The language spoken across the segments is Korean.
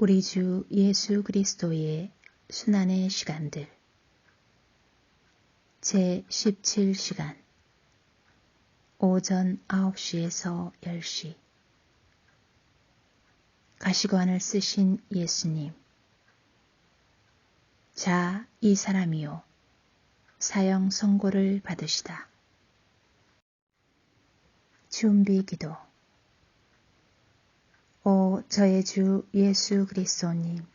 우리 주 예수 그리스도의 순환의 시간들 제17시간 오전 9시에서 10시 가시관을 쓰신 예수님. 자, 이 사람이요 사형 선고를 받으시다. 준비 기도. 오 저의 주 예수 그리스도님,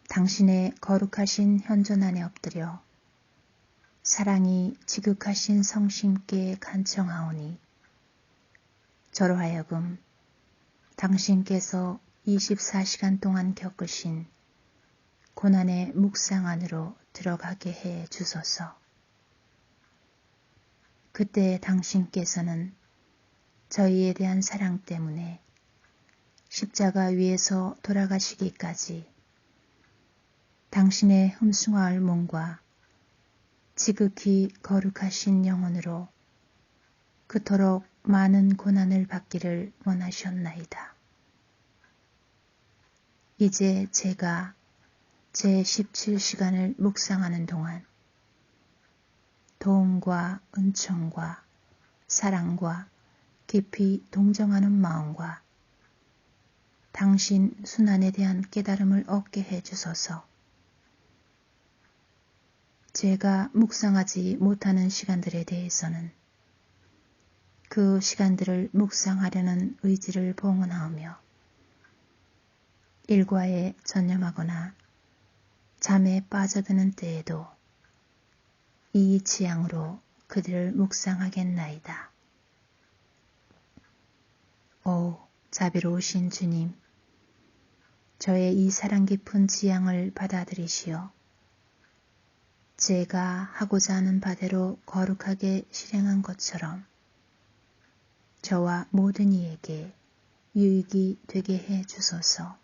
당신의 거룩하신 현존 안에 엎드려 사랑이 지극하신 성신께 간청하오니 저로 하여금 당신께서 24시간 동안 겪으신 고난의 묵상 안으로 들어가게 해 주소서. 그때 당신께서는 저희에 대한 사랑 때문에 십자가 위에서 돌아가시기까지 당신의 흠숭아올 몸과 지극히 거룩하신 영혼으로 그토록 많은 고난을 받기를 원하셨나이다. 이제 제가 제17시간을 묵상하는 동안 도움과 은총과 사랑과 깊이 동정하는 마음과 당신 순환에 대한 깨달음을 얻게 해 주소서. 제가 묵상하지 못하는 시간들에 대해서는 그 시간들을 묵상하려는 의지를 봉헌하오며 일과에 전념하거나 잠에 빠져드는 때에도 이 지향으로 그들을 묵상하겠나이다. 오 자비로우신 주님, 저의 이 사랑 깊은 지향을 받아들이시어 제가 하고자 하는 바대로 거룩하게 실행한 것처럼 저와 모든 이에게 유익이 되게 해 주소서.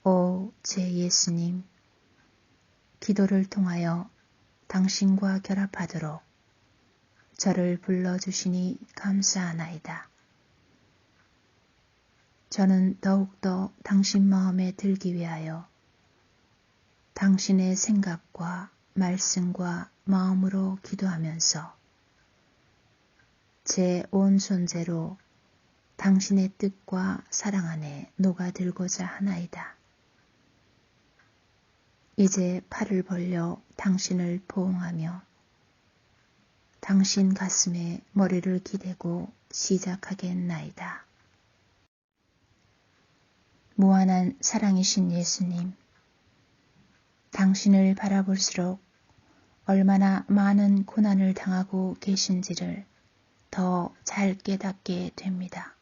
오 제 예수님, 기도를 통하여 당신과 결합하도록 저를 불러주시니 감사하나이다. 저는 더욱더 당신 마음에 들기 위하여 당신의 생각과 말씀과 마음으로 기도하면서 제 온 존재로 당신의 뜻과 사랑 안에 녹아들고자 하나이다. 이제 팔을 벌려 당신을 포옹하며 당신 가슴에 머리를 기대고 시작하겠나이다. 무한한 사랑이신 예수님, 당신을 바라볼수록 얼마나 많은 고난을 당하고 계신지를 더 잘 깨닫게 됩니다.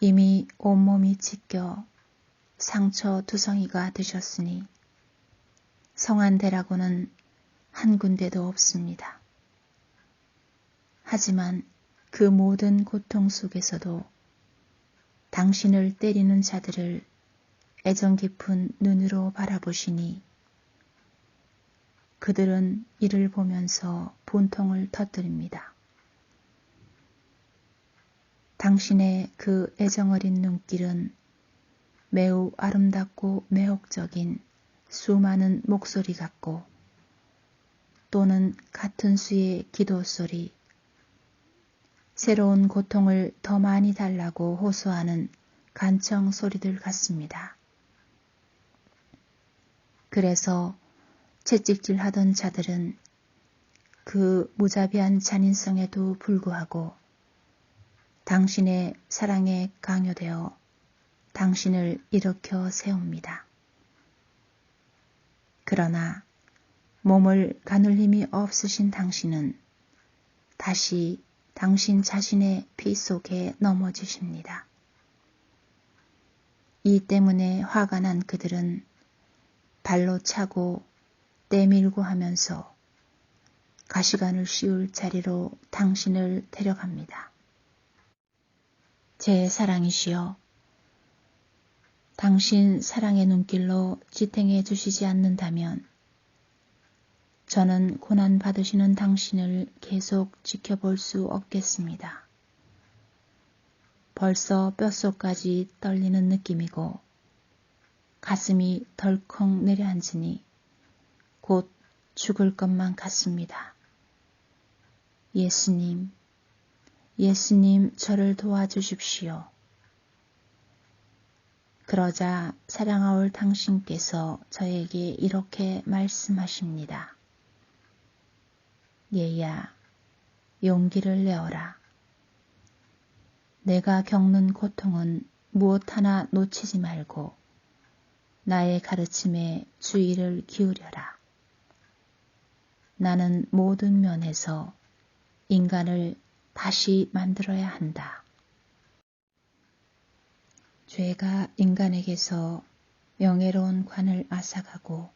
이미 온몸이 찢겨 상처 두성이가 되셨으니 성한대라고는 한 군데도 없습니다. 하지만 그 모든 고통 속에서도 당신을 때리는 자들을 애정 깊은 눈으로 바라보시니 그들은 이를 보면서 분통을 터뜨립니다. 당신의 그 애정어린 눈길은 매우 아름답고 매혹적인 수많은 목소리 같고 또는 같은 수의 기도 소리, 새로운 고통을 더 많이 달라고 호소하는 간청 소리들 같습니다. 그래서 채찍질하던 자들은 그 무자비한 잔인성에도 불구하고 당신의 사랑에 강요되어 당신을 일으켜 세웁니다. 그러나 몸을 가눌 힘이 없으신 당신은 다시 당신 자신의 피 속에 넘어지십니다. 이 때문에 화가 난 그들은 발로 차고 내밀고 하면서 가시관을 씌울 자리로 당신을 데려갑니다. 제 사랑이시여, 당신 사랑의 눈길로 지탱해 주시지 않는다면 저는 고난 받으시는 당신을 계속 지켜볼 수 없겠습니다. 벌써 뼛속까지 떨리는 느낌이고 가슴이 덜컥 내려앉으니 곧 죽을 것만 같습니다. 예수님, 예수님 저를 도와주십시오. 그러자 사랑하올 당신께서 저에게 이렇게 말씀하십니다. 얘야, 용기를 내어라. 내가 겪는 고통은 무엇 하나 놓치지 말고 나의 가르침에 주의를 기울여라. 나는 모든 면에서 인간을 다시 만들어야 한다. 죄가 인간에게서 명예로운 관을 앗아가고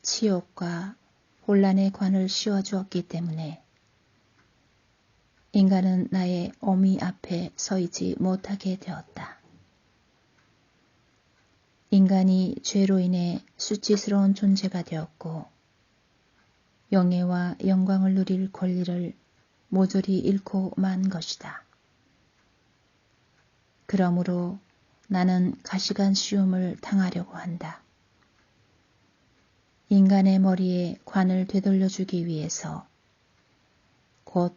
치욕과 혼란의 관을 씌워주었기 때문에 인간은 나의 어미 앞에 서 있지 못하게 되었다. 인간이 죄로 인해 수치스러운 존재가 되었고 영예와 영광을 누릴 권리를 모조리 잃고 만 것이다. 그러므로 나는 가시관시움을 당하려고 한다. 인간의 머리에 관을 되돌려주기 위해서 곧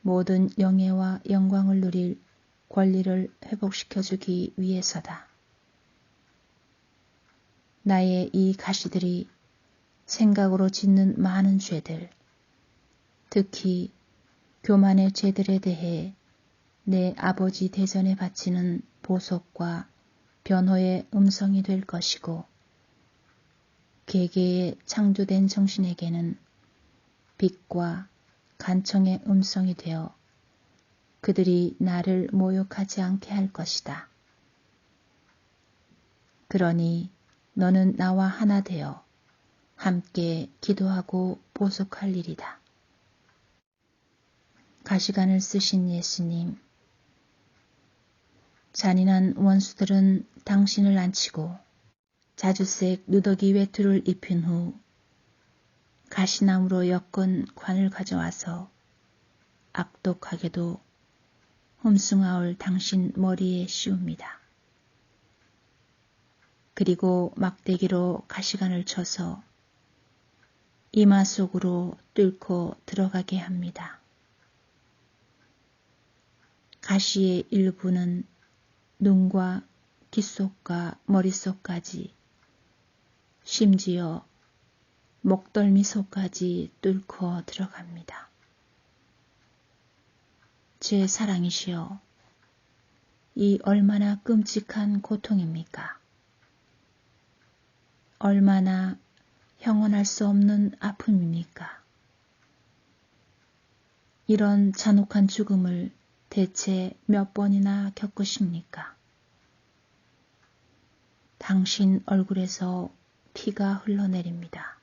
모든 영예와 영광을 누릴 권리를 회복시켜주기 위해서다. 나의 이 가시들이 생각으로 짓는 많은 죄들, 특히 교만의 죄들에 대해 내 아버지 대전에 바치는 보석과 변호의 음성이 될 것이고 개개의 창조된 정신에게는 빛과 간청의 음성이 되어 그들이 나를 모욕하지 않게 할 것이다. 그러니 너는 나와 하나 되어 함께 기도하고 보속할 일이다. 가시관을 쓰신 예수님, 잔인한 원수들은 당신을 앉히고 자주색 누더기 외투를 입힌 후 가시나무로 엮은 관을 가져와서 악독하게도 흠숭아올 당신 머리에 씌웁니다. 그리고 막대기로 가시관을 쳐서 이마 속으로 뚫고 들어가게 합니다. 가시의 일부는 눈과 귓속과 머릿속까지 심지어 목덜미 속까지 뚫고 들어갑니다. 제 사랑이시여, 이 얼마나 끔찍한 고통입니까? 얼마나 형언할 수 없는 아픔입니까? 이런 잔혹한 죽음을 대체 몇 번이나 겪으십니까? 당신 얼굴에서 피가 흘러내립니다.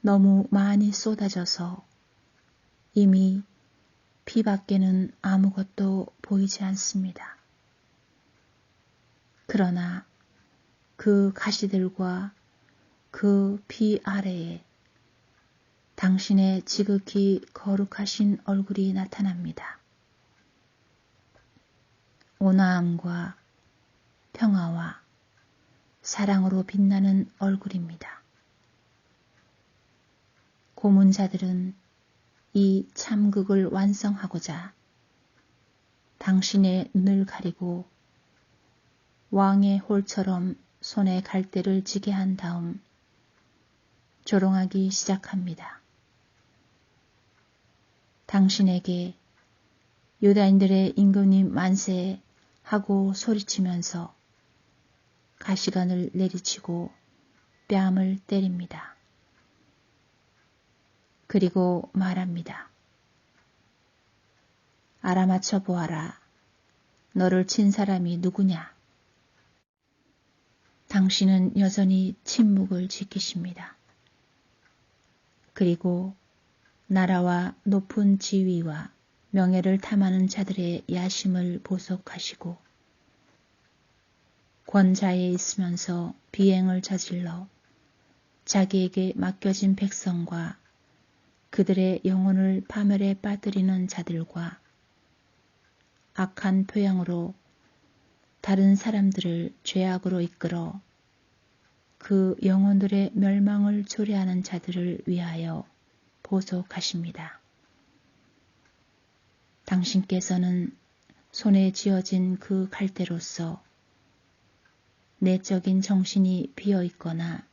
너무 많이 쏟아져서 이미 피밖에는 아무것도 보이지 않습니다. 그러나 그 가시들과 그 피 아래에 당신의 지극히 거룩하신 얼굴이 나타납니다. 온화함과 평화와 사랑으로 빛나는 얼굴입니다. 고문자들은 이 참극을 완성하고자 당신의 눈을 가리고 왕의 홀처럼 손에 갈대를 쥐게 한 다음 조롱하기 시작합니다. 당신에게 유다인들의 임금님 만세 하고 소리치면서 가시관을 내리치고 뺨을 때립니다. 그리고 말합니다. 알아맞혀 보아라. 너를 친 사람이 누구냐? 당신은 여전히 침묵을 지키십니다. 그리고 나라와 높은 지위와 명예를 탐하는 자들의 야심을 보속하시고 권좌에 있으면서 비행을 저질러 자기에게 맡겨진 백성과 그들의 영혼을 파멸에 빠뜨리는 자들과 악한 표양으로 다른 사람들을 죄악으로 이끌어 그 영혼들의 멸망을 초래하는 자들을 위하여 보속하십니다. 당신께서는 손에 쥐어진 그 갈대로서 내적인 정신이 비어 있거나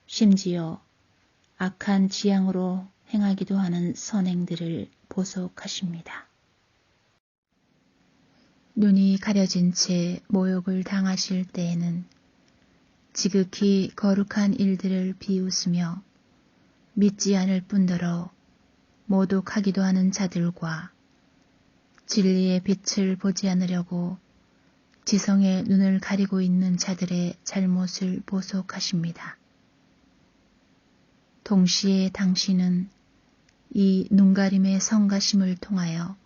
심지어 악한 지향으로 행하기도 하는 선행들을 보속하십니다. 눈이 가려진 채 모욕을 당하실 때에는 지극히 거룩한 일들을 비웃으며 믿지 않을 뿐더러 모독하기도 하는 자들과 진리의 빛을 보지 않으려고 지성의 눈을 가리고 있는 자들의 잘못을 보속하십니다. 동시에 당신은 이 눈가림의 성가심을 통하여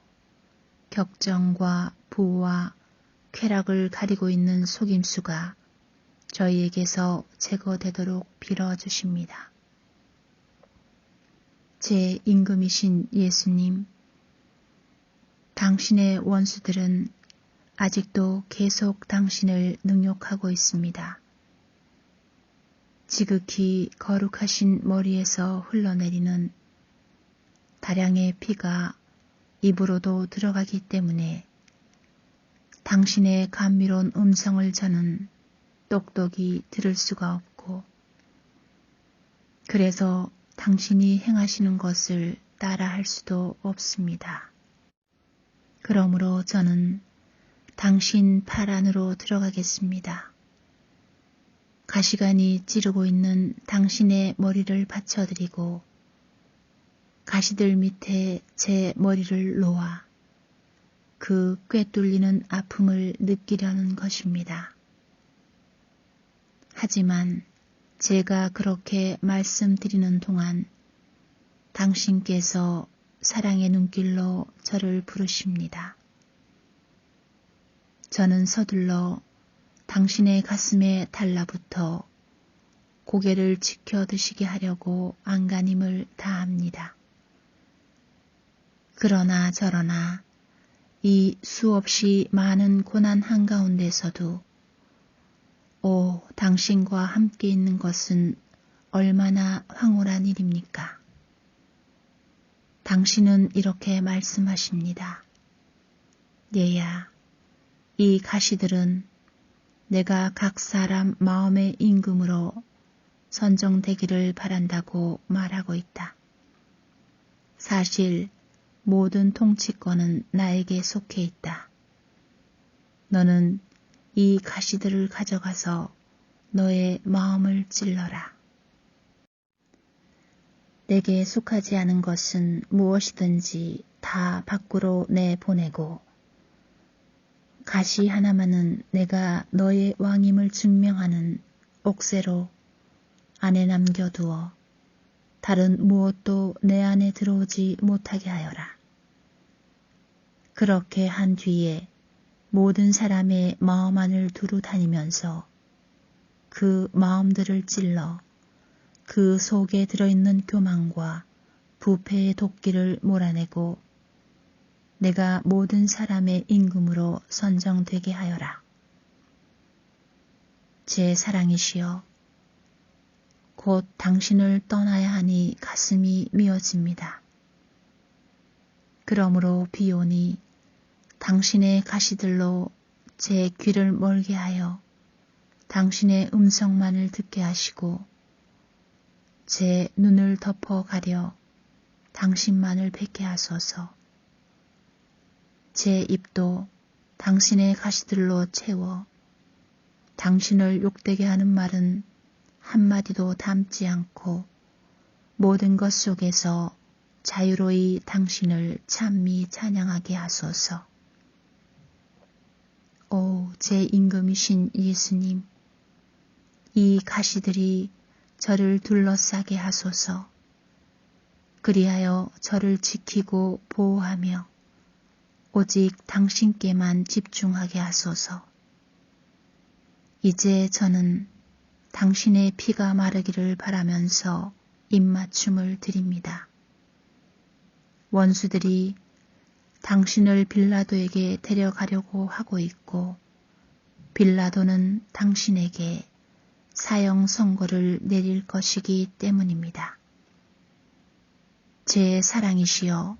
격정과 부와 쾌락을 가리고 있는 속임수가 저희에게서 제거되도록 빌어주십니다. 제 임금이신 예수님, 당신의 원수들은 아직도 계속 당신을 능욕하고 있습니다. 지극히 거룩하신 머리에서 흘러내리는 다량의 피가 입으로도 들어가기 때문에 당신의 감미로운 음성을 저는 똑똑히 들을 수가 없고, 그래서 당신이 행하시는 것을 따라할 수도 없습니다. 그러므로 저는 당신 팔 안으로 들어가겠습니다. 가시관이 찌르고 있는 당신의 머리를 받쳐드리고 가시들 밑에 제 머리를 놓아 그 꿰뚫리는 아픔을 느끼려는 것입니다. 하지만 제가 그렇게 말씀드리는 동안 당신께서 사랑의 눈길로 저를 부르십니다. 저는 서둘러 당신의 가슴에 달라붙어 고개를 지켜드시게 하려고 안간힘을 다합니다. 그러나 저러나 이 수없이 많은 고난 한가운데서도 당신과 함께 있는 것은 얼마나 황홀한 일입니까? 당신은 이렇게 말씀하십니다. 얘야, 이 가시들은 내가 각 사람 마음의 임금으로 선정되기를 바란다고 말하고 있다. 사실 모든 통치권은 나에게 속해 있다. 너는 이 가시들을 가져가서 너의 마음을 찔러라. 내게 속하지 않은 것은 무엇이든지 다 밖으로 내보내고 가시 하나만은 내가 너의 왕임을 증명하는 옥새로 안에 남겨두어 다른 무엇도 내 안에 들어오지 못하게 하여라. 그렇게 한 뒤에 모든 사람의 마음 안을 두루 다니면서 그 마음들을 찔러 그 속에 들어있는 교만과 부패의 도끼를 몰아내고 내가 모든 사람의 임금으로 선정되게 하여라. 제 사랑이시여, 곧 당신을 떠나야 하니 가슴이 미어집니다. 그러므로 비오니 당신의 가시들로 제 귀를 멀게 하여 당신의 음성만을 듣게 하시고 제 눈을 덮어 가려 당신만을 뵙게 하소서. 제 입도 당신의 가시들로 채워 당신을 욕되게 하는 말은 한마디도 담지 않고 모든 것 속에서 자유로이 당신을 찬미 찬양하게 하소서. 제 임금이신 예수님, 이 가시들이 저를 둘러싸게 하소서. 그리하여 저를 지키고 보호하며 오직 당신께만 집중하게 하소서. 이제 저는 당신의 피가 마르기를 바라면서 입맞춤을 드립니다. 원수들이 당신을 빌라도에게 데려가려고 하고 있고 빌라도는 당신에게 사형 선고를 내릴 것이기 때문입니다. 제 사랑이시여,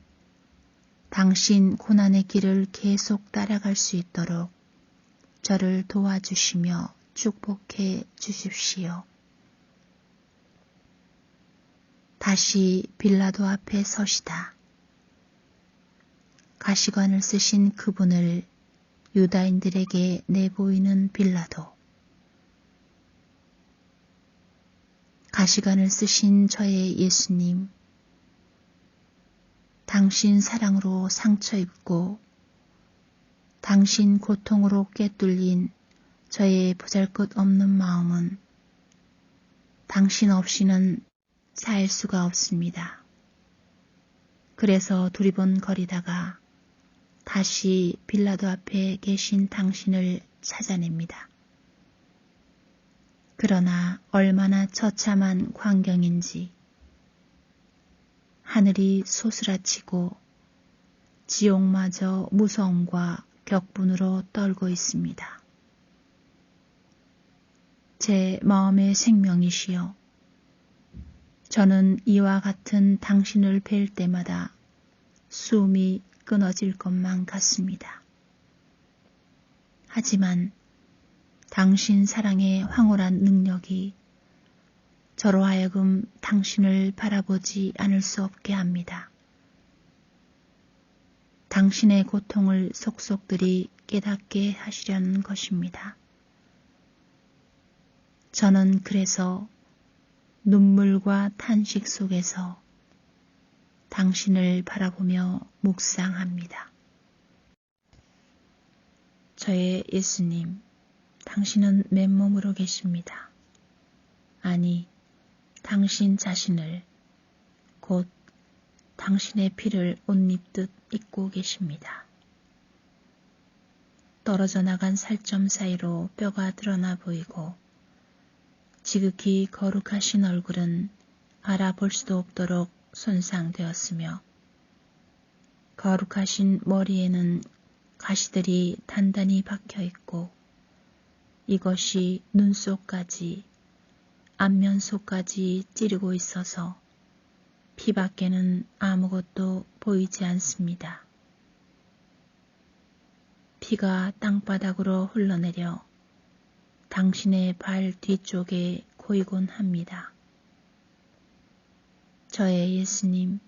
당신 고난의 길을 계속 따라갈 수 있도록 저를 도와주시며 축복해 주십시오. 다시 빌라도 앞에 서시다. 가시관을 쓰신 그분을 유다인들에게 내보이는 빌라도. 가시관을 쓰신 저의 예수님, 당신 사랑으로 상처 입고 당신 고통으로 꿰뚫린 저의 보잘것없는 마음은 당신 없이는 살 수가 없습니다. 그래서 두리번거리다가 다시 빌라도 앞에 계신 당신을 찾아냅니다. 그러나 얼마나 처참한 광경인지 하늘이 소스라치고 지옥마저 무서움과 격분으로 떨고 있습니다. 제 마음의 생명이시여, 저는 이와 같은 당신을 뵐 때마다 숨이 끊어질 것만 같습니다. 하지만 당신 사랑의 황홀한 능력이 저로 하여금 당신을 바라보지 않을 수 없게 합니다. 당신의 고통을 속속들이 깨닫게 하시려는 것입니다. 저는 그래서 눈물과 탄식 속에서 당신을 바라보며 묵상합니다. 저의 예수님, 당신은 맨몸으로 계십니다. 아니, 당신 자신을, 곧 당신의 피를 옷 입듯 입고 계십니다. 떨어져 나간 살점 사이로 뼈가 드러나 보이고 지극히 거룩하신 얼굴은 알아볼 수도 없도록 손상되었으며 거룩하신 머리에는 가시들이 단단히 박혀 있고 이것이 눈속까지 안면속까지 찌르고 있어서 피 밖에는 아무것도 보이지 않습니다. 피가 땅바닥으로 흘러내려 당신의 발 뒤쪽에 고이곤 합니다. 저의 예수님,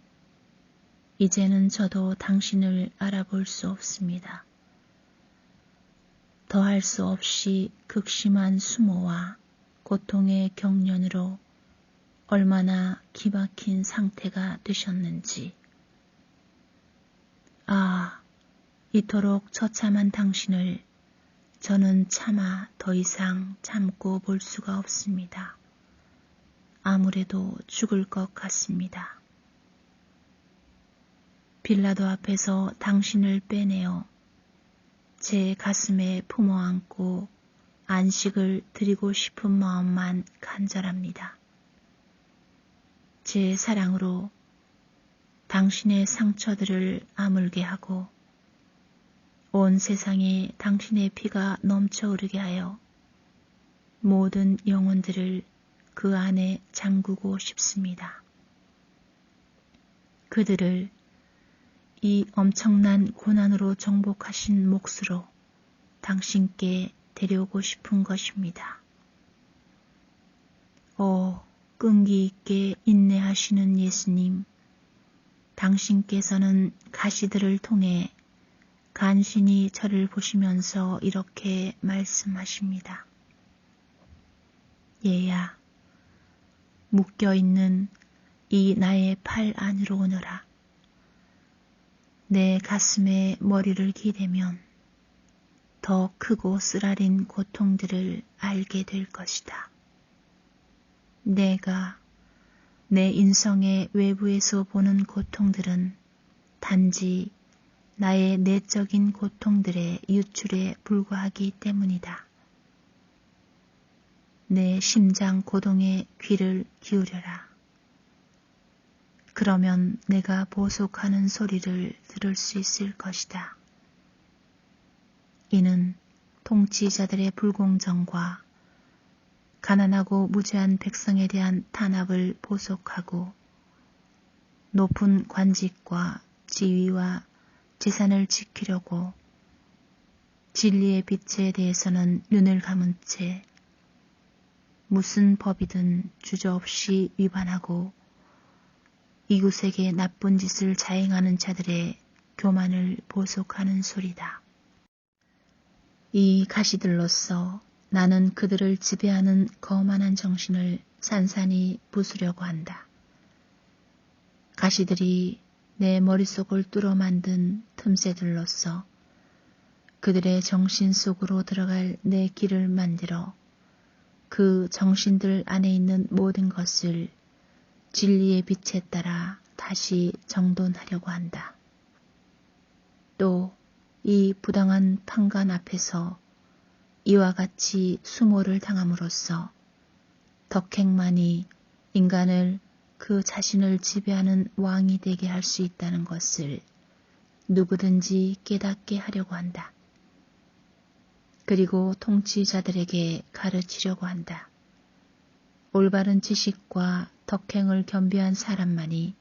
이제는 저도 당신을 알아볼 수 없습니다. 더할 수 없이 극심한 수모와 고통의 경련으로 얼마나 기막힌 상태가 되셨는지. 아, 이토록 처참한 당신을 저는 차마 더 이상 참고 볼 수가 없습니다. 아무래도 죽을 것 같습니다. 빌라도 앞에서 당신을 빼내어 제 가슴에 품어안고 안식을 드리고 싶은 마음만 간절합니다. 제 사랑으로 당신의 상처들을 아물게 하고 온 세상에 당신의 피가 넘쳐흐르게 하여 모든 영혼들을 그 안에 잠그고 싶습니다. 그들을 이 엄청난 고난으로 정복하신 몫으로 당신께 데려오고 싶은 것입니다. 오, 끈기 있게 인내하시는 예수님, 당신께서는 가시들을 통해 간신히 저를 보시면서 이렇게 말씀하십니다. 얘야, 묶여있는 이 나의 팔 안으로 오너라. 내 가슴에 머리를 기대면 더 크고 쓰라린 고통들을 알게 될 것이다. 내가 내 인성의 외부에서 보는 고통들은 단지 나의 내적인 고통들의 유출에 불과하기 때문이다. 내 심장 고동에 귀를 기울여라. 그러면 내가 보속하는 소리를 들을 수 있을 것이다. 이는 통치자들의 불공정과 가난하고 무죄한 백성에 대한 탄압을 보속하고 높은 관직과 지위와 재산을 지키려고 진리의 빛에 대해서는 눈을 감은 채 무슨 법이든 주저없이 위반하고 이웃에게 나쁜 짓을 자행하는 자들의 교만을 보속하는 소리다. 이 가시들로서 나는 그들을 지배하는 거만한 정신을 산산이 부수려고 한다. 가시들이 내 머릿속을 뚫어 만든 틈새들로서 그들의 정신 속으로 들어갈 내 길을 만들어 그 정신들 안에 있는 모든 것을 진리의 빛에 따라 다시 정돈하려고 한다. 또 이 부당한 판관 앞에서 이와 같이 수모를 당함으로써 덕행만이 인간을 그 자신을 지배하는 왕이 되게 할 수 있다는 것을 누구든지 깨닫게 하려고 한다. 그리고 통치자들에게 가르치려고 한다. 올바른 지식과 덕행을 겸비한 사람만이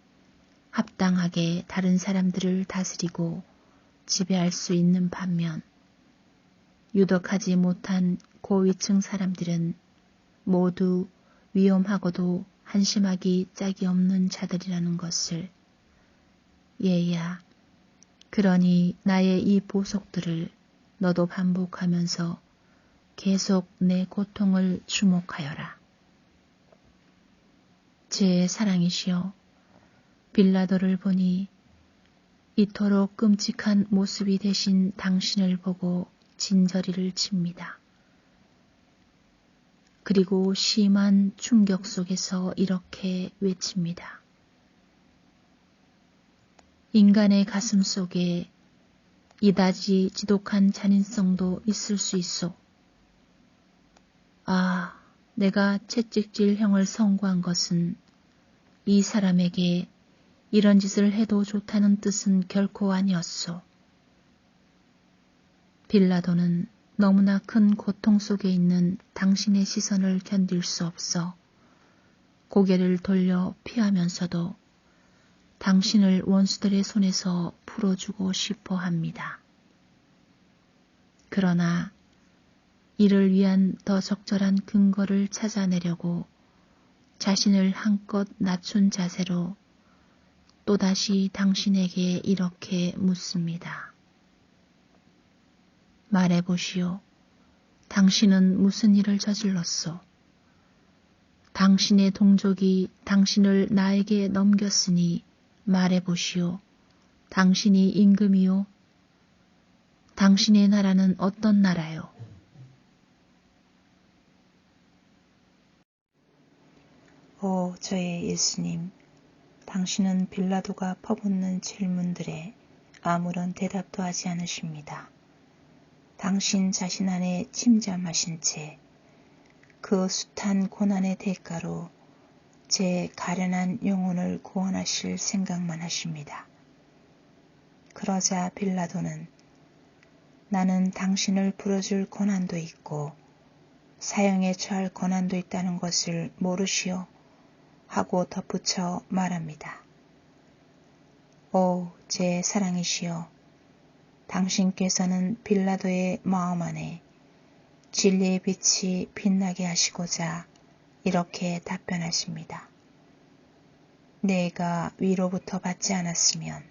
합당하게 다른 사람들을 다스리고 지배할 수 있는 반면 유덕하지 못한 고위층 사람들은 모두 위험하고도 한심하기 짝이 없는 자들이라는 것을 얘야, 그러니 나의 이 보속들을 너도 반복하면서 계속 내 고통을 주목하여라. 제 사랑이시여, 빌라도를 보니 이토록 끔찍한 모습이 되신 당신을 보고 진저리를 칩니다. 그리고 심한 충격 속에서 이렇게 외칩니다. 인간의 가슴 속에 이다지 지독한 잔인성도 있을 수 있소. 아, 내가 채찍질 형을 선고한 것은 이 사람에게 이런 짓을 해도 좋다는 뜻은 결코 아니었소. 빌라도는 너무나 큰 고통 속에 있는 당신의 시선을 견딜 수 없어 고개를 돌려 피하면서도 당신을 원수들의 손에서 풀어주고 싶어 합니다. 그러나 이를 위한 더 적절한 근거를 찾아내려고 자신을 한껏 낮춘 자세로 또다시 당신에게 이렇게 묻습니다. 말해보시오. 당신은 무슨 일을 저질렀소? 당신의 동족이 당신을 나에게 넘겼으니 말해보시오. 당신이 임금이요? 당신의 나라는 어떤 나라요? 오, 저의 예수님, 당신은 빌라도가 퍼붓는 질문들에 아무런 대답도 하지 않으십니다. 당신 자신 안에 침잠하신 채 그 숱한 고난의 대가로 제 가련한 영혼을 구원하실 생각만 하십니다. 그러자 빌라도는 나는 당신을 풀어줄 권한도 있고 사형에 처할 권한도 있다는 것을 모르시오? 하고 덧붙여 말합니다. 오, 제 사랑이시여, 당신께서는 빌라도의 마음 안에 진리의 빛이 빛나게 하시고자 이렇게 답변하십니다. 내가 위로부터 받지 않았으면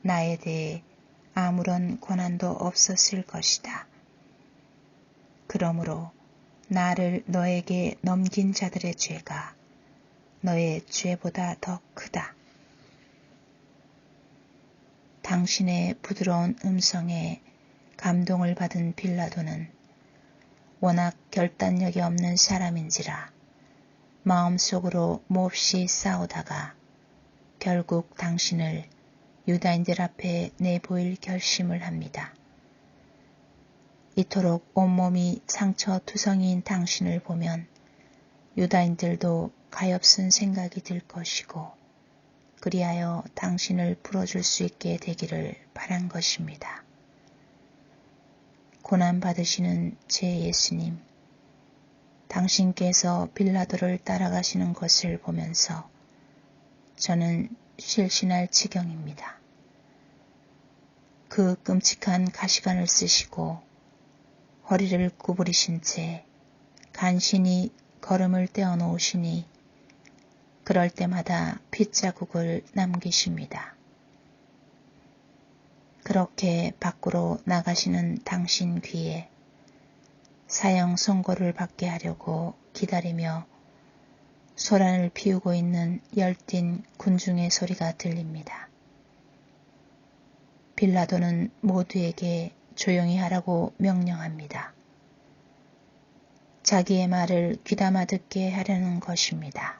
나에 대해 아무런 권한도 없었을 것이다. 그러므로 나를 너에게 넘긴 자들의 죄가 너의 죄보다 더 크다. 당신의 부드러운 음성에 감동을 받은 빌라도는 워낙 결단력이 없는 사람인지라 마음속으로 몹시 싸우다가 결국 당신을 유다인들 앞에 내보일 결심을 합니다. 이토록 온몸이 상처투성이인 당신을 보면 유다인들도 가엾은 생각이 들 것이고 그리하여 당신을 풀어줄 수 있게 되기를 바란 것입니다. 고난받으시는 제 예수님, 당신께서 빌라도를 따라가시는 것을 보면서 저는 실신할 지경입니다. 그 끔찍한 가시관을 쓰시고 허리를 구부리신 채 간신히 걸음을 떼어 놓으시니 그럴 때마다 핏자국을 남기십니다. 그렇게 밖으로 나가시는 당신 귀에 사형 선고를 받게 하려고 기다리며 소란을 피우고 있는 열띤 군중의 소리가 들립니다. 빌라도는 모두에게 조용히 하라고 명령합니다. 자기의 말을 귀담아 듣게 하려는 것입니다.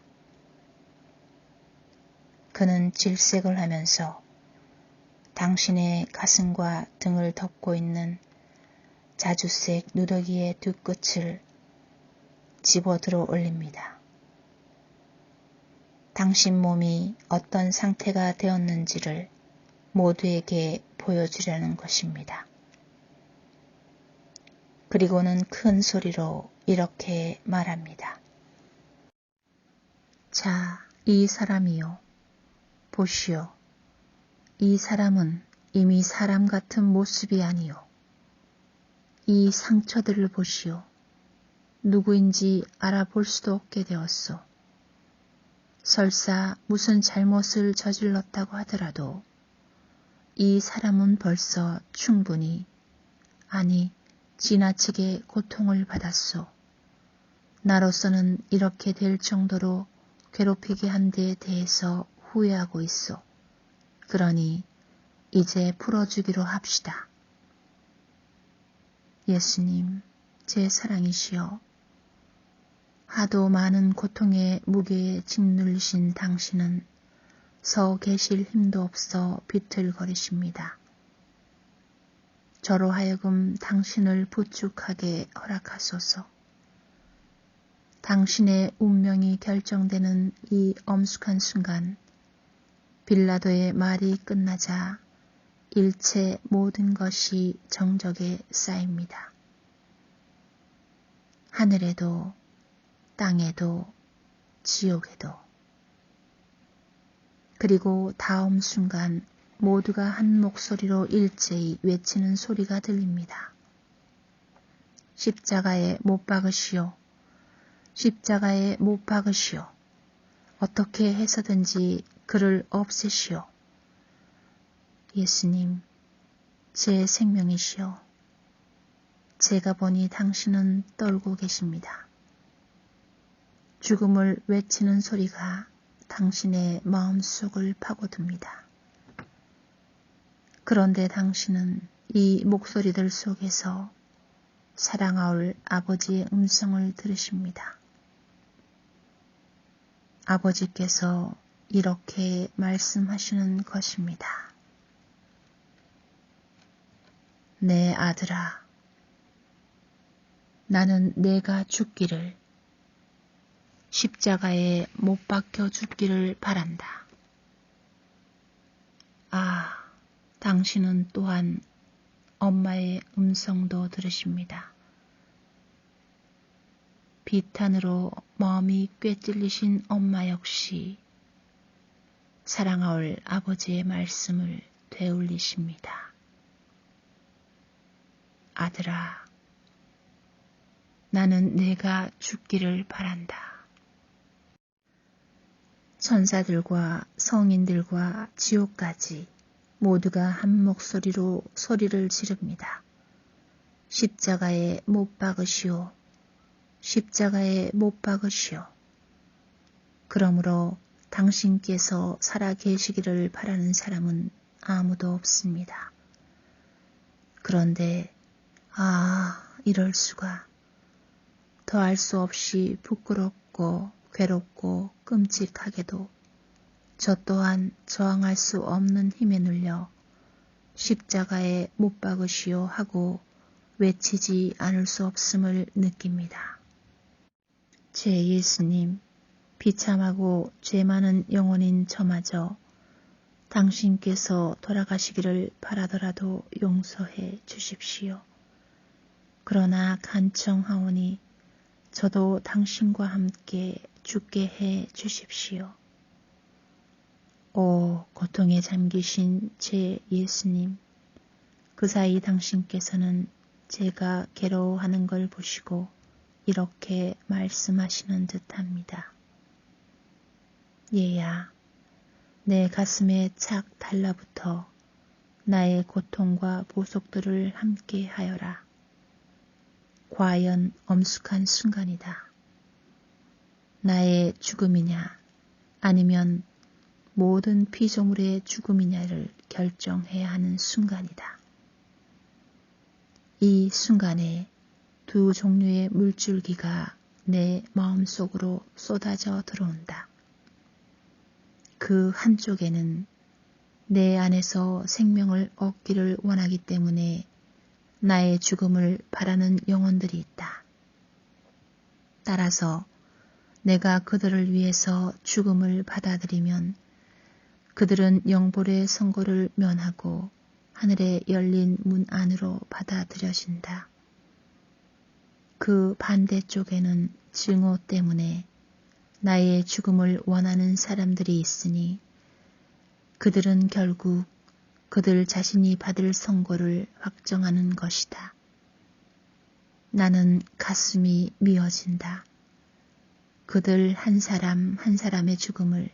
그는 질색을 하면서 당신의 가슴과 등을 덮고 있는 자주색 누더기의 두 끝을 집어들어 올립니다. 당신 몸이 어떤 상태가 되었는지를 모두에게 보여주려는 것입니다. 그리고는 큰 소리로 이렇게 말합니다. 자, 이 사람이요. 보시오. 이 사람은 이미 사람 같은 모습이 아니요. 이 상처들을 보시오. 누구인지 알아볼 수도 없게 되었소. 설사 무슨 잘못을 저질렀다고 하더라도 이 사람은 벌써 충분히, 아니 지나치게 고통을 받았소. 나로서는 이렇게 될 정도로 괴롭히게 한 데에 대해서 후회하고 있소. 그러니 이제 풀어주기로 합시다. 예수님, 제 사랑이시여. 하도 많은 고통의 무게에 짓눌리신 당신은 서 계실 힘도 없어 비틀거리십니다. 저로 하여금 당신을 부축하게 허락하소서. 당신의 운명이 결정되는 이 엄숙한 순간, 빌라도의 말이 끝나자 일체 모든 것이 정적에 쌓입니다. 하늘에도 땅에도 지옥에도. 그리고 다음 순간 모두가 한 목소리로 일제히 외치는 소리가 들립니다. 십자가에 못 박으시오. 십자가에 못 박으시오. 어떻게 해서든지 그를 없애시오. 예수님, 제 생명이시오. 제가 보니 당신은 떨고 계십니다. 죽음을 외치는 소리가 당신의 마음속을 파고듭니다. 그런데 당신은 이 목소리들 속에서 사랑하올 아버지의 음성을 들으십니다. 아버지께서 이렇게 말씀하시는 것입니다. 내 아들아, 나는 내가 죽기를, 십자가에 못 박혀 죽기를 바란다. 아, 당신은 또한 엄마의 음성도 들으십니다. 비탄으로 마음이 꿰찔리신 엄마 역시 사랑하올 아버지의 말씀을 되울리십니다. 아들아, 나는 내가 죽기를 바란다. 천사들과 성인들과 지옥까지 모두가 한 목소리로 소리를 지릅니다. 십자가에 못 박으시오. 십자가에 못 박으시오. 그러므로 당신께서 살아 계시기를 바라는 사람은 아무도 없습니다. 그런데 이럴 수가. 더할 수 없이 부끄럽고 괴롭고 끔찍하게도 저 또한 저항할 수 없는 힘에 눌려 십자가에 못 박으시오 하고 외치지 않을 수 없음을 느낍니다. 제 예수님, 비참하고 죄 많은 영혼인 저마저 당신께서 돌아가시기를 바라더라도 용서해 주십시오. 그러나 간청하오니 저도 당신과 함께 죽게 해 주십시오. 오, 고통에 잠기신 제 예수님, 그 사이 당신께서는 제가 괴로워하는 걸 보시고 이렇게 말씀하시는 듯합니다. 얘야, 내 가슴에 착 달라붙어 나의 고통과 보속들을 함께 하여라. 과연 엄숙한 순간이다. 나의 죽음이냐 아니면 모든 피조물의 죽음이냐를 결정해야 하는 순간이다. 이 순간에 두 종류의 물줄기가 내 마음속으로 쏟아져 들어온다. 그 한쪽에는 내 안에서 생명을 얻기를 원하기 때문에 나의 죽음을 바라는 영혼들이 있다. 따라서 내가 그들을 위해서 죽음을 받아들이면 그들은 영벌의 선고를 면하고 하늘에 열린 문 안으로 받아들여진다. 그 반대쪽에는 증오 때문에 나의 죽음을 원하는 사람들이 있으니 그들은 결국 그들 자신이 받을 선고를 확정하는 것이다. 나는 가슴이 미어진다. 그들 한 사람 한 사람의 죽음을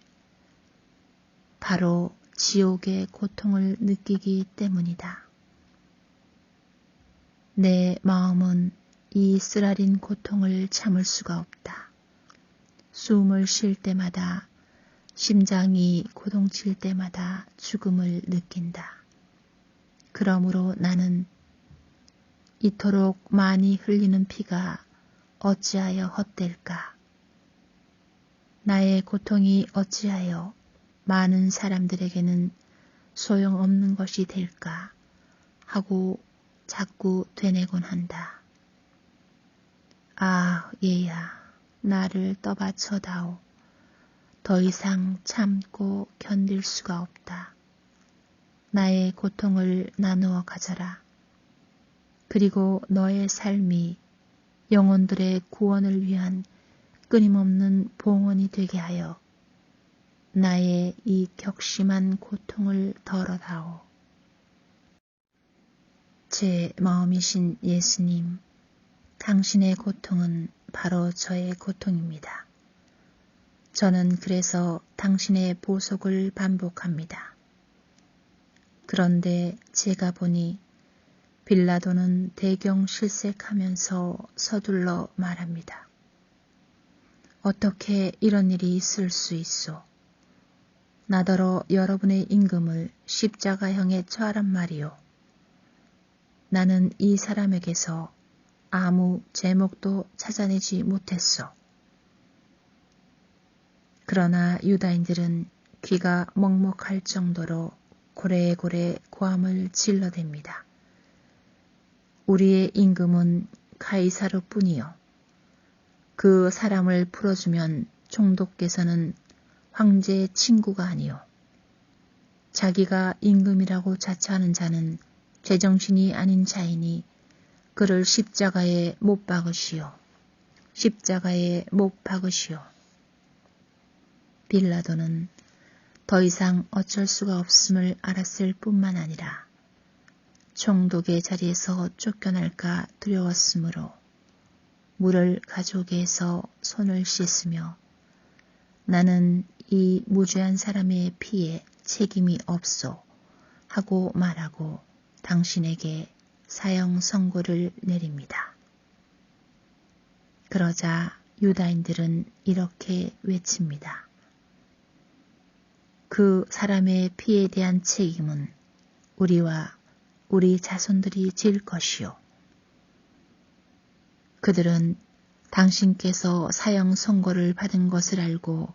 바로 지옥의 고통을 느끼기 때문이다. 내 마음은 이 쓰라린 고통을 참을 수가 없다. 숨을 쉴 때마다 심장이 고동칠 때마다 죽음을 느낀다. 그러므로 나는 이토록 많이 흘리는 피가 어찌하여 헛될까? 나의 고통이 어찌하여 많은 사람들에게는 소용없는 것이 될까? 하고 자꾸 되뇌곤 한다. 아, 얘야, 나를 떠받쳐다오. 더 이상 참고 견딜 수가 없다. 나의 고통을 나누어 가져라. 그리고 너의 삶이 영혼들의 구원을 위한 끊임없는 봉헌이 되게 하여 나의 이 격심한 고통을 덜어다오. 제 마음이신 예수님, 당신의 고통은 바로 저의 고통입니다. 저는 그래서 당신의 보속을 반복합니다. 그런데 제가 보니 빌라도는 대경실색하면서 서둘러 말합니다. 어떻게 이런 일이 있을 수 있소? 나더러 여러분의 임금을 십자가형에 처하란 말이오. 나는 이 사람에게서 아무 제목도 찾아내지 못했소. 그러나 유다인들은 귀가 먹먹할 정도로 고래고래 고함을 질러댑니다. 우리의 임금은 가이사르뿐이요. 그 사람을 풀어주면 총독께서는 황제의 친구가 아니요. 자기가 임금이라고 자처하는 자는 제정신이 아닌 자이니 그를 십자가에 못 박으시오. 십자가에 못 박으시오. 빌라도는 더 이상 어쩔 수가 없음을 알았을 뿐만 아니라 총독의 자리에서 쫓겨날까 두려웠으므로 물을 가족에서 손을 씻으며 나는 이 무죄한 사람의 피에 책임이 없소 하고 말하고 당신에게 사형 선고를 내립니다. 그러자 유다인들은 이렇게 외칩니다. 그 사람의 피에 대한 책임은 우리와 우리 자손들이 질 것이요. 그들은 당신께서 사형 선고를 받은 것을 알고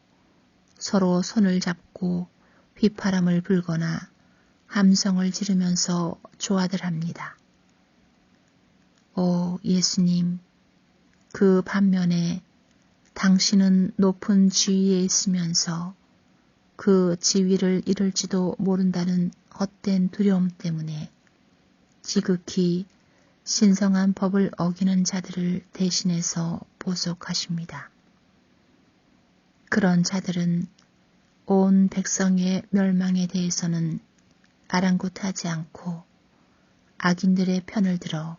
서로 손을 잡고 휘파람을 불거나 함성을 지르면서 조아들합니다. 오 예수님, 그 반면에 당신은 높은 지위에 있으면서 그 지위를 잃을지도 모른다는 헛된 두려움 때문에 지극히 신성한 법을 어기는 자들을 대신해서 보속하십니다. 그런 자들은 온 백성의 멸망에 대해서는 아랑곳하지 않고 악인들의 편을 들어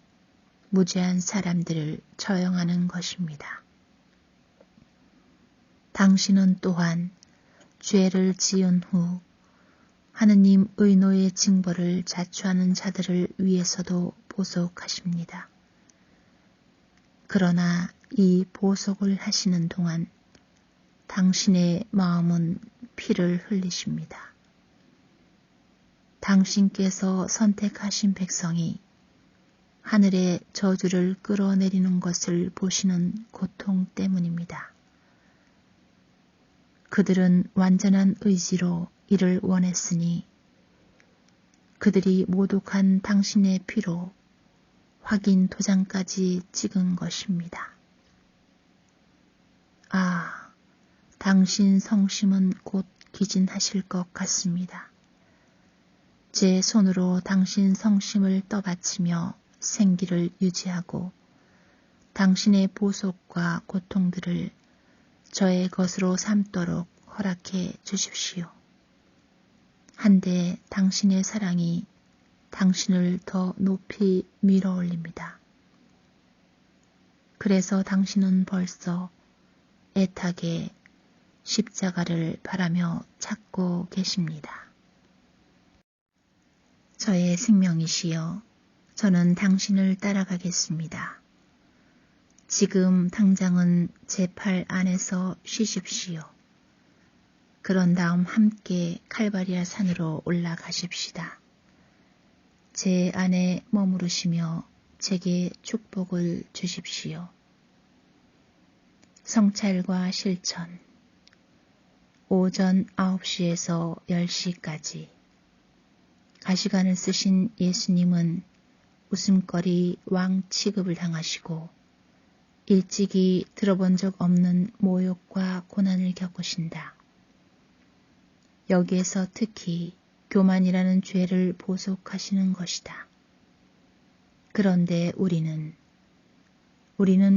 무죄한 사람들을 처형하는 것입니다. 당신은 또한 죄를 지은 후 하느님 의노의 징벌을 자초하는 자들을 위해서도 보속하십니다. 그러나 이 보속을 하시는 동안 당신의 마음은 피를 흘리십니다. 당신께서 선택하신 백성이 하늘의 저주를 끌어내리는 것을 보시는 고통 때문입니다. 그들은 완전한 의지로 이를 원했으니 그들이 모독한 당신의 피로 확인 도장까지 찍은 것입니다. 아, 당신 성심은 곧 기진하실 것 같습니다. 제 손으로 당신 성심을 떠받치며 생기를 유지하고 당신의 보속과 고통들을 저의 것으로 삼도록 허락해 주십시오. 한데 당신의 사랑이 당신을 더 높이 밀어올립니다. 그래서 당신은 벌써 애타게 십자가를 바라며 찾고 계십니다. 저의 생명이시여, 저는 당신을 따라가겠습니다. 지금 당장은 제 팔 안에서 쉬십시오. 그런 다음 함께 칼바리아 산으로 올라가십시다. 제 안에 머무르시며 제게 축복을 주십시오. 성찰과 실천. 오전 9시에서 10시까지. 가시관을 쓰신 예수님은 웃음거리 왕 취급을 당하시고 일찍이 들어본 적 없는 모욕과 고난을 겪으신다. 여기에서 특히 교만이라는 죄를 보속하시는 것이다. 그런데 우리는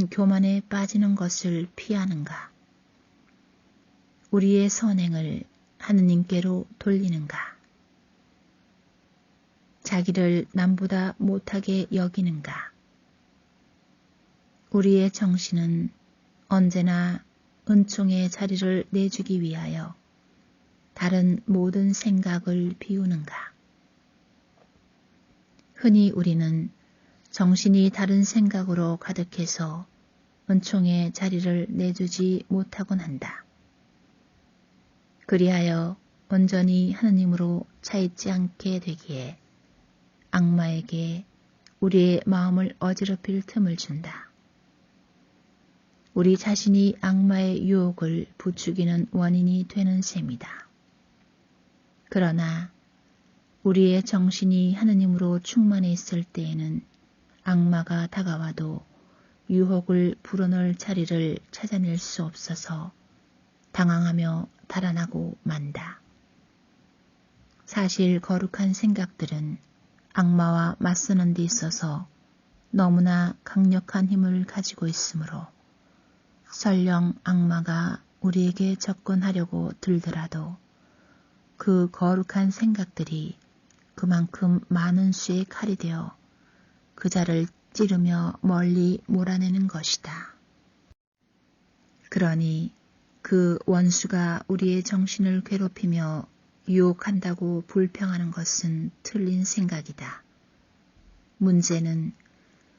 교만에 빠지는 것을 피하는가? 우리의 선행을 하느님께로 돌리는가? 자기를 남보다 못하게 여기는가? 우리의 정신은 언제나 은총의 자리를 내주기 위하여 다른 모든 생각을 비우는가? 흔히 우리는 정신이 다른 생각으로 가득해서 은총의 자리를 내주지 못하곤 한다. 그리하여 온전히 하느님으로 차있지 않게 되기에 악마에게 우리의 마음을 어지럽힐 틈을 준다. 우리 자신이 악마의 유혹을 부추기는 원인이 되는 셈이다. 그러나 우리의 정신이 하느님으로 충만해 있을 때에는 악마가 다가와도 유혹을 불어넣을 자리를 찾아낼 수 없어서 당황하며 달아나고 만다. 사실 거룩한 생각들은 악마와 맞서는 데 있어서 너무나 강력한 힘을 가지고 있으므로 설령 악마가 우리에게 접근하려고 들더라도 그 거룩한 생각들이 그만큼 많은 수의 칼이 되어 그 자를 찌르며 멀리 몰아내는 것이다. 그러니 그 원수가 우리의 정신을 괴롭히며 유혹한다고 불평하는 것은 틀린 생각이다. 문제는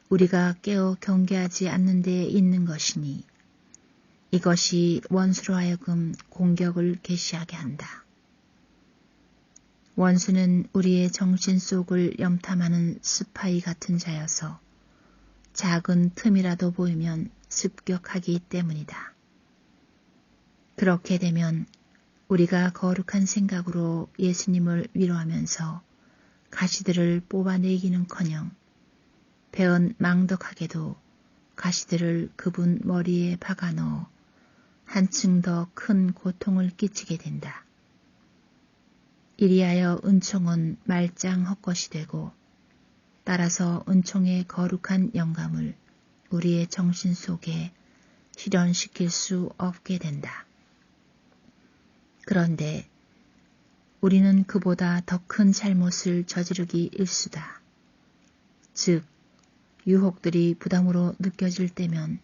우리가 깨어 경계하지 않는 데에 있는 것이니 이것이 원수로 하여금 공격을 개시하게 한다. 원수는 우리의 정신 속을 염탐하는 스파이 같은 자여서 작은 틈이라도 보이면 습격하기 때문이다. 그렇게 되면 우리가 거룩한 생각으로 예수님을 위로하면서 가시들을 뽑아내기는커녕 배은 망덕하게도 가시들을 그분 머리에 박아넣어 한층 더 큰 고통을 끼치게 된다. 이리하여 은총은 말짱 헛것이 되고 따라서 은총의 거룩한 영감을 우리의 정신 속에 실현시킬 수 없게 된다. 그런데 우리는 그보다 더 큰 잘못을 저지르기 일수다. 즉, 유혹들이 부담으로 느껴질 때면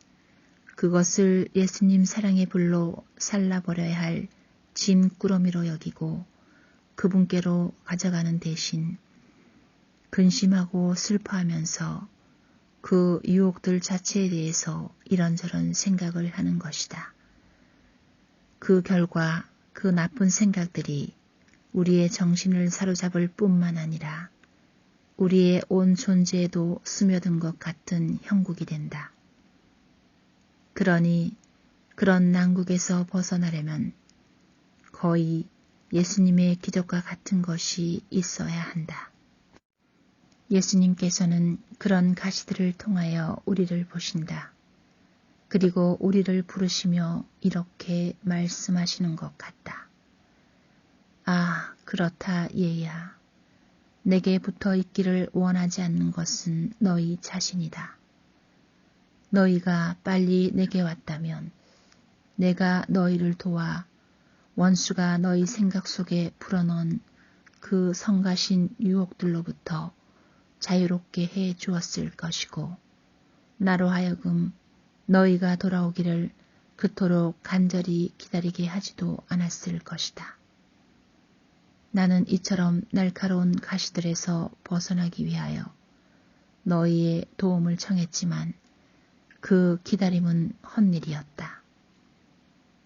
그것을 예수님 사랑의 불로 살라버려야 할 짐꾸러미로 여기고 그분께로 가져가는 대신 근심하고 슬퍼하면서 그 유혹들 자체에 대해서 이런저런 생각을 하는 것이다. 그 결과 그 나쁜 생각들이 우리의 정신을 사로잡을 뿐만 아니라 우리의 온 존재에도 스며든 것 같은 형국이 된다. 그러니 그런 난국에서 벗어나려면 거의 예수님의 기적과 같은 것이 있어야 한다. 예수님께서는 그런 가시들을 통하여 우리를 보신다. 그리고 우리를 부르시며 이렇게 말씀하시는 것 같다. 아, 그렇다 얘야. 내게 붙어 있기를 원하지 않는 것은 너희 자신이다. 너희가 빨리 내게 왔다면 내가 너희를 도와 원수가 너희 생각 속에 풀어넣은 그 성가신 유혹들로부터 자유롭게 해 주었을 것이고 나로 하여금 너희가 돌아오기를 그토록 간절히 기다리게 하지도 않았을 것이다. 나는 이처럼 날카로운 가시들에서 벗어나기 위하여 너희의 도움을 청했지만 그 기다림은 헛일이었다.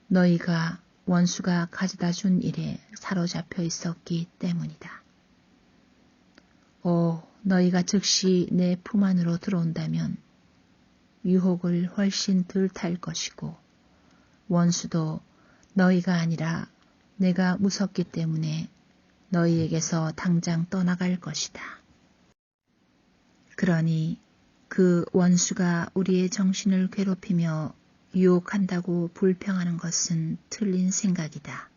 너희가 원수가 가져다 준 일에 사로잡혀 있었기 때문이다. 오, 너희가 즉시 내 품 안으로 들어온다면 유혹을 훨씬 덜 탈 것이고 원수도 너희가 아니라 내가 무섭기 때문에 너희에게서 당장 떠나갈 것이다. 그러니 그 원수가 우리의 정신을 괴롭히며 유혹한다고 불평하는 것은 틀린 생각이다.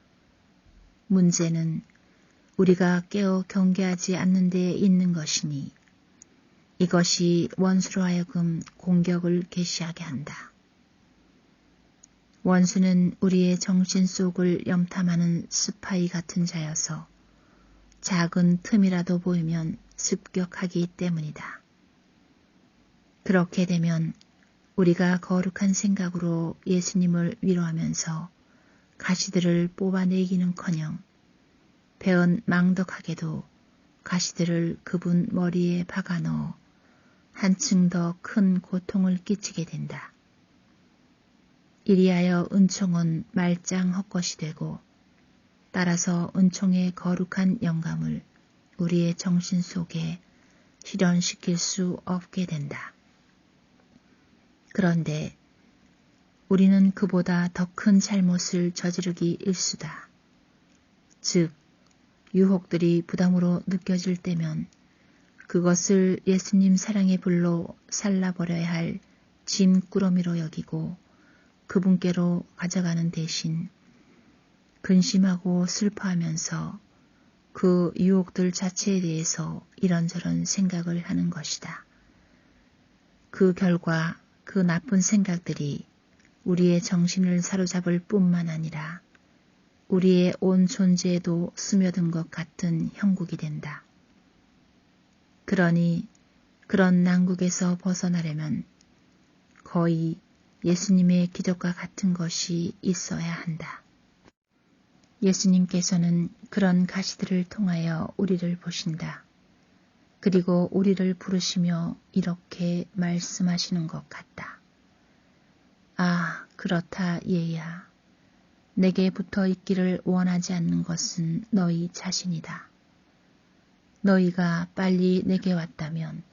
문제는 우리가 깨어 경계하지 않는 데에 있는 것이니 이것이 원수로 하여금 공격을 개시하게 한다. 원수는 우리의 정신 속을 염탐하는 스파이 같은 자여서 작은 틈이라도 보이면 습격하기 때문이다. 그렇게 되면 우리가 거룩한 생각으로 예수님을 위로하면서 가시들을 뽑아내기는커녕 배은 망덕하게도 가시들을 그분 머리에 박아넣어 한층 더 큰 고통을 끼치게 된다. 이리하여 은총은 말짱 헛것이 되고 따라서 은총의 거룩한 영감을 우리의 정신 속에 실현시킬 수 없게 된다. 그런데 우리는 그보다 더 큰 잘못을 저지르기 일수다. 즉, 유혹들이 부담으로 느껴질 때면 그것을 예수님 사랑의 불로 살라버려야 할 짐꾸러미로 여기고 그분께로 가져가는 대신 근심하고 슬퍼하면서 그 유혹들 자체에 대해서 이런저런 생각을 하는 것이다. 그 결과 그 나쁜 생각들이 우리의 정신을 사로잡을 뿐만 아니라 우리의 온 존재에도 스며든 것 같은 형국이 된다. 그러니 그런 난국에서 벗어나려면 거의 예수님의 기적과 같은 것이 있어야 한다. 예수님께서는 그런 가시들을 통하여 우리를 보신다. 그리고 우리를 부르시며 이렇게 말씀하시는 것 같다. 아, 그렇다 얘야. 내게 붙어 있기를 원하지 않는 것은 너희 자신이다. 너희가 빨리 내게 왔다면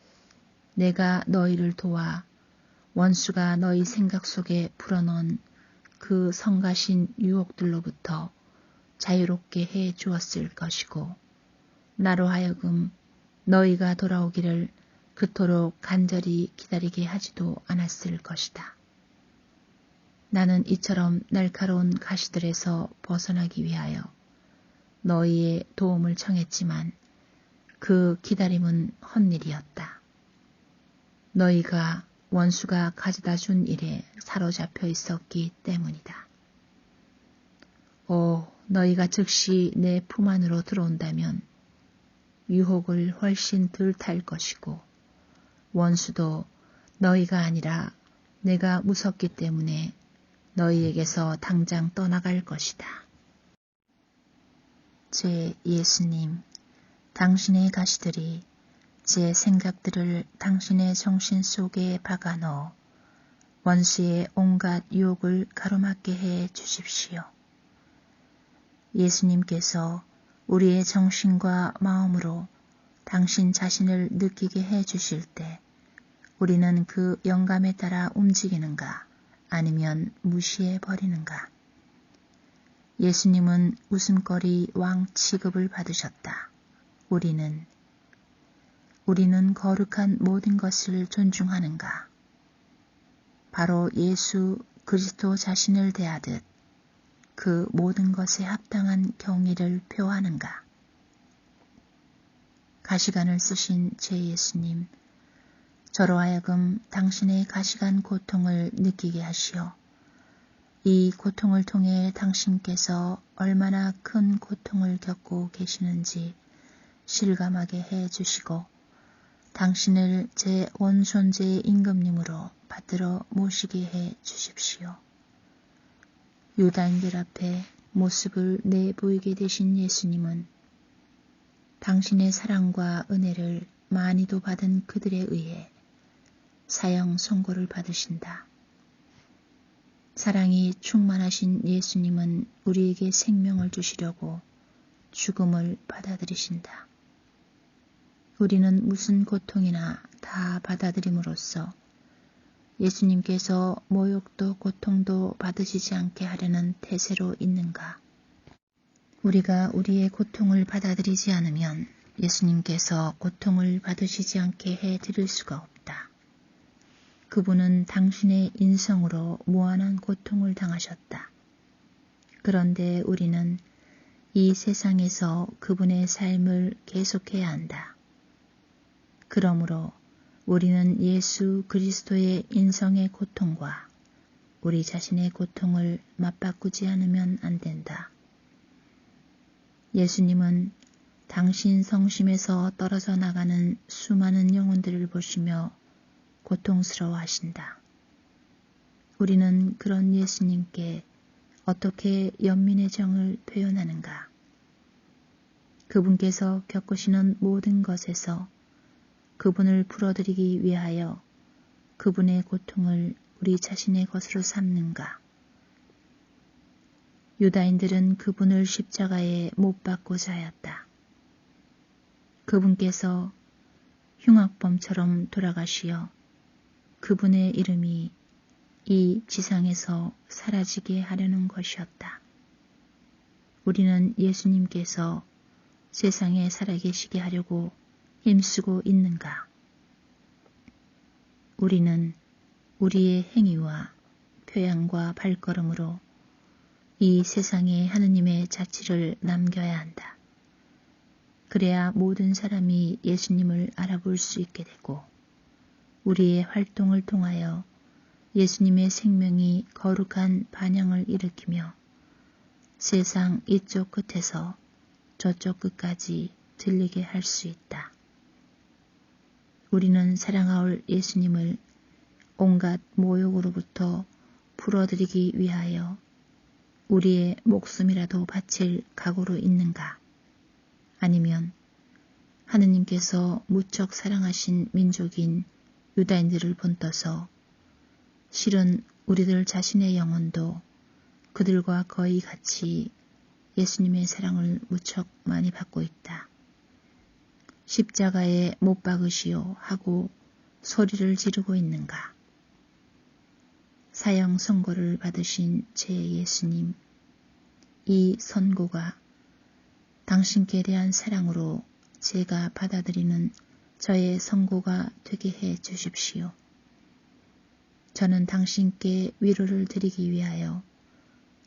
내가 너희를 도와 원수가 너희 생각 속에 풀어넣은 그 성가신 유혹들로부터 자유롭게 해 주었을 것이고 나로 하여금 너희가 돌아오기를 그토록 간절히 기다리게 하지도 않았을 것이다. 나는 이처럼 날카로운 가시들에서 벗어나기 위하여 너희의 도움을 청했지만 그 기다림은 헛일이었다. 너희가 원수가 가져다 준 일에 사로잡혀 있었기 때문이다. 너희가 즉시 내 품 안으로 들어온다면 유혹을 훨씬 덜 탈 것이고 원수도 너희가 아니라 내가 무섭기 때문에 너희에게서 당장 떠나갈 것이다. 제 예수님, 당신의 가시들이 제 생각들을 당신의 정신 속에 박아넣어 원수의 온갖 유혹을 가로막게 해 주십시오. 예수님께서 우리의 정신과 마음으로 당신 자신을 느끼게 해 주실 때 우리는 그 영감에 따라 움직이는가 아니면 무시해 버리는가? 예수님은 웃음거리 왕 취급을 받으셨다. 우리는 거룩한 모든 것을 존중하는가? 바로 예수 그리스도 자신을 대하듯 그 모든 것에 합당한 경의를 표하는가? 가시관을 쓰신 제 예수님, 저로 하여금 당신의 가시관 고통을 느끼게 하시어 이 고통을 통해 당신께서 얼마나 큰 고통을 겪고 계시는지 실감하게 해 주시고 당신을 제 원존재의 임금님으로 받들어 모시게 해 주십시오. 유다인들 앞에 모습을 내보이게 되신 예수님은 당신의 사랑과 은혜를 많이도 받은 그들에 의해 사형 선고를 받으신다. 사랑이 충만하신 예수님은 우리에게 생명을 주시려고 죽음을 받아들이신다. 우리는 무슨 고통이나 다 받아들임으로써 예수님께서 모욕도 고통도 받으시지 않게 하려는 태세로 있는가? 우리가 우리의 고통을 받아들이지 않으면 예수님께서 고통을 받으시지 않게 해드릴 수가 없다. 그분은 당신의 인성으로 무한한 고통을 당하셨다. 그런데 우리는 이 세상에서 그분의 삶을 계속해야 한다. 그러므로 우리는 예수 그리스도의 인성의 고통과 우리 자신의 고통을 맞바꾸지 않으면 안 된다. 예수님은 당신 성심에서 떨어져 나가는 수많은 영혼들을 보시며 고통스러워하신다. 우리는 그런 예수님께 어떻게 연민의 정을 표현하는가? 그분께서 겪으시는 모든 것에서 그분을 풀어드리기 위하여 그분의 고통을 우리 자신의 것으로 삼는가? 유다인들은 그분을 십자가에 못 박고자 하였다. 그분께서 흉악범처럼 돌아가시어 그분의 이름이 이 지상에서 사라지게 하려는 것이었다. 우리는 예수님께서 세상에 살아계시게 하려고 힘쓰고 있는가? 우리는 우리의 행위와 표양과 발걸음으로 이 세상에 하느님의 자취를 남겨야 한다. 그래야 모든 사람이 예수님을 알아볼 수 있게 되고 우리의 활동을 통하여 예수님의 생명이 거룩한 반향을 일으키며 세상 이쪽 끝에서 저쪽 끝까지 들리게 할 수 있다. 우리는 사랑하올 예수님을 온갖 모욕으로부터 풀어드리기 위하여 우리의 목숨이라도 바칠 각오로 있는가? 아니면 하느님께서 무척 사랑하신 민족인 유다인들을 본떠서 실은 우리들 자신의 영혼도 그들과 거의 같이 예수님의 사랑을 무척 많이 받고 있다. 십자가에 못 박으시오 하고 소리를 지르고 있는가? 사형 선고를 받으신 제 예수님, 이 선고가 당신께 대한 사랑으로 제가 받아들이는 저의 선고가 되게 해 주십시오. 저는 당신께 위로를 드리기 위하여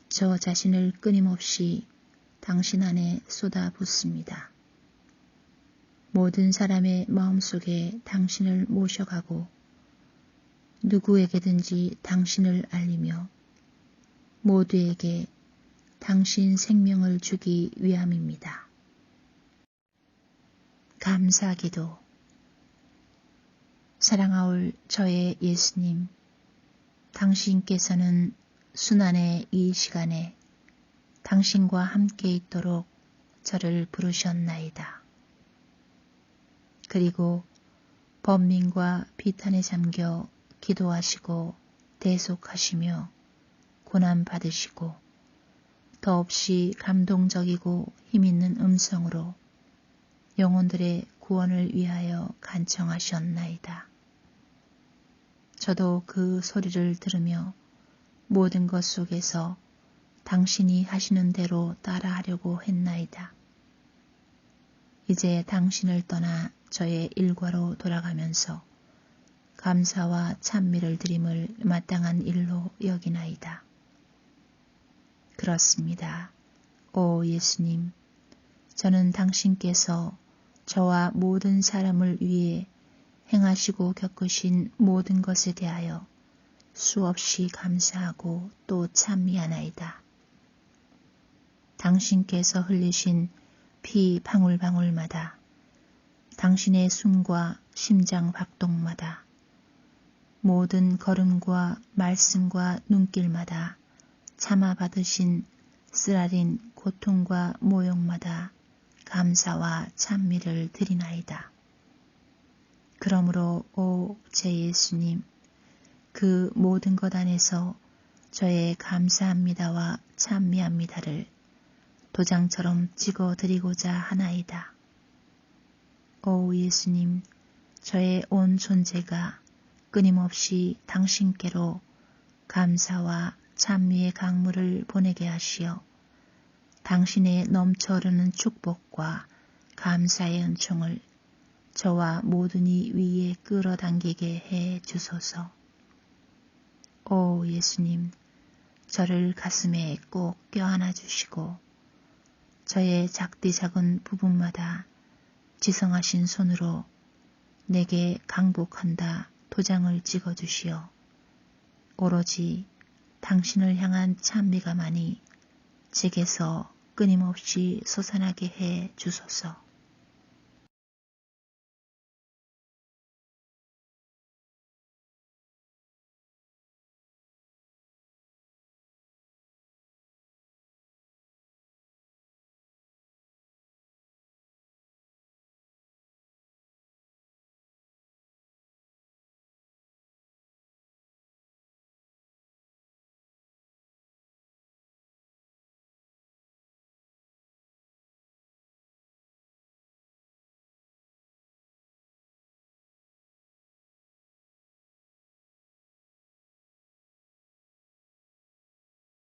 저 자신을 끊임없이 당신 안에 쏟아붓습니다. 모든 사람의 마음속에 당신을 모셔가고 누구에게든지 당신을 알리며 모두에게 당신 생명을 주기 위함입니다. 감사기도. 사랑하올 저의 예수님, 당신께서는 순환의 이 시간에 당신과 함께 있도록 저를 부르셨나이다. 그리고 번민과 비탄에 잠겨 기도하시고 대속하시며 고난받으시고 더없이 감동적이고 힘있는 음성으로 영혼들의 구원을 위하여 간청하셨나이다. 저도 그 소리를 들으며 모든 것 속에서 당신이 하시는 대로 따라하려고 했나이다. 이제 당신을 떠나 저의 일과로 돌아가면서 감사와 찬미를 드림을 마땅한 일로 여기나이다. 그렇습니다. 오 예수님, 저는 당신께서 저와 모든 사람을 위해 행하시고 겪으신 모든 것에 대하여 수없이 감사하고 또 찬미하나이다. 당신께서 흘리신 피 방울방울마다, 당신의 숨과 심장 박동마다, 모든 걸음과 말씀과 눈길마다 참아받으신 쓰라린 고통과 모욕마다 감사와 찬미를 드리나이다. 그러므로 오 제 예수님, 그 모든 것 안에서 저의 감사합니다와 찬미합니다를 도장처럼 찍어드리고자 하나이다. 오 예수님, 저의 온 존재가 끊임없이 당신께로 감사와 찬미의 강물을 보내게 하시어 당신의 넘쳐흐르는 축복과 감사의 은총을 저와 모든 이 위에 끌어당기게 해 주소서. 오 예수님, 저를 가슴에 꼭 껴안아 주시고 저의 작디 작은 부분마다 지성하신 손으로 내게 강복한다 도장을 찍어주시어 오로지 당신을 향한 찬미가만이 제게서 끊임없이 솟아나게 해 주소서.